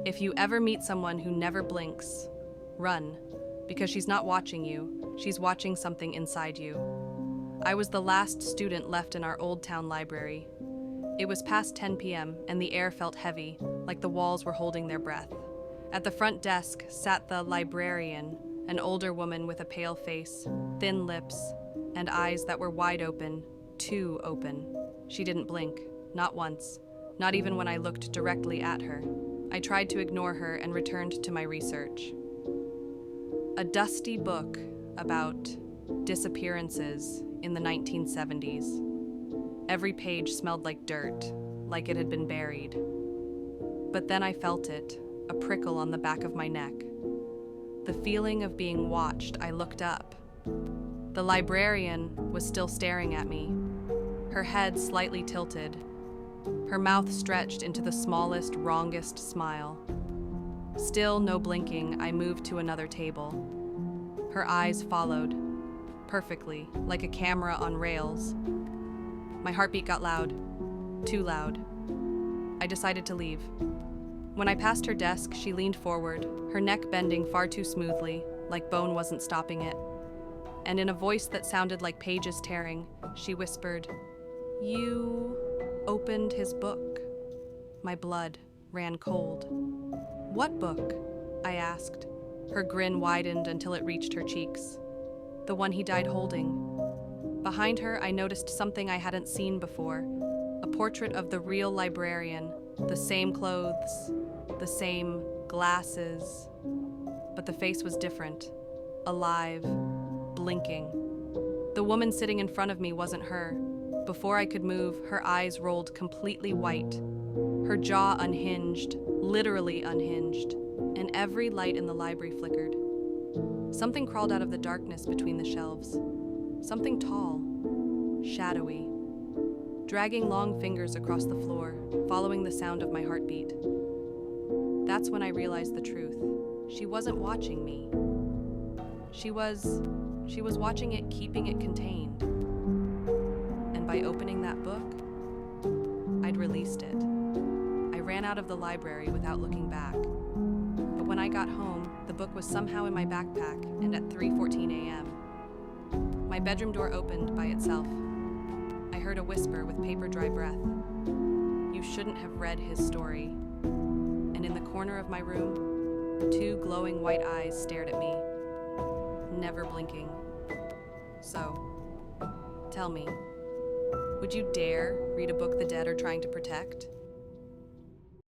If you ever meet someone who never blinks, run, because she's not watching you, she's watching something inside you. I was the last student left in our Old Town library. It was past 10 p.m. and the air felt heavy, like the walls were holding their breath. At the front desk sat the librarian, an older woman with a pale face, thin lips, and eyes that were wide open, too open. She didn't blink, not once, not even when I looked directly at her. I tried to ignore her and returned to my research. A dusty book about disappearances in the 1970s. Every page smelled like dirt, like it had been buried. But then I felt it, a prickle on the back of my neck. The feeling of being watched. I looked up. The librarian was still staring at me, her head slightly tilted, her mouth stretched into the smallest, wrongest smile. Still no blinking, I moved to another table. Her eyes followed, perfectly, like a camera on rails. My heartbeat got loud, too loud. I decided to leave. When I passed her desk, she leaned forward, her neck bending far too smoothly, like bone wasn't stopping it. And in a voice that sounded like pages tearing, she whispered, "You opened his book." My blood ran cold. "What book?" I asked. Her grin widened until it reached her cheeks. "The one he died holding." Behind her, I noticed something I hadn't seen before. A portrait of the real librarian, the same clothes, the same glasses. But the face was different, alive, blinking. The woman sitting in front of me wasn't her. Before I could move, her eyes rolled completely white. Her jaw unhinged, literally unhinged, and every light in the library flickered. Something crawled out of the darkness between the shelves. Something tall, shadowy, dragging long fingers across the floor, following the sound of my heartbeat. That's when I realized the truth. She wasn't watching me. She was watching it, keeping it contained. And by opening that book, I'd released it. I ran out of the library without looking back. But when I got home, the book was somehow in my backpack, and at 3:14 a.m., my bedroom door opened by itself. I heard a whisper with paper-dry breath. "You shouldn't have read his story." And in the corner of my room, two glowing white eyes stared at me, never blinking. So, tell me, would you dare read a book the dead are trying to protect?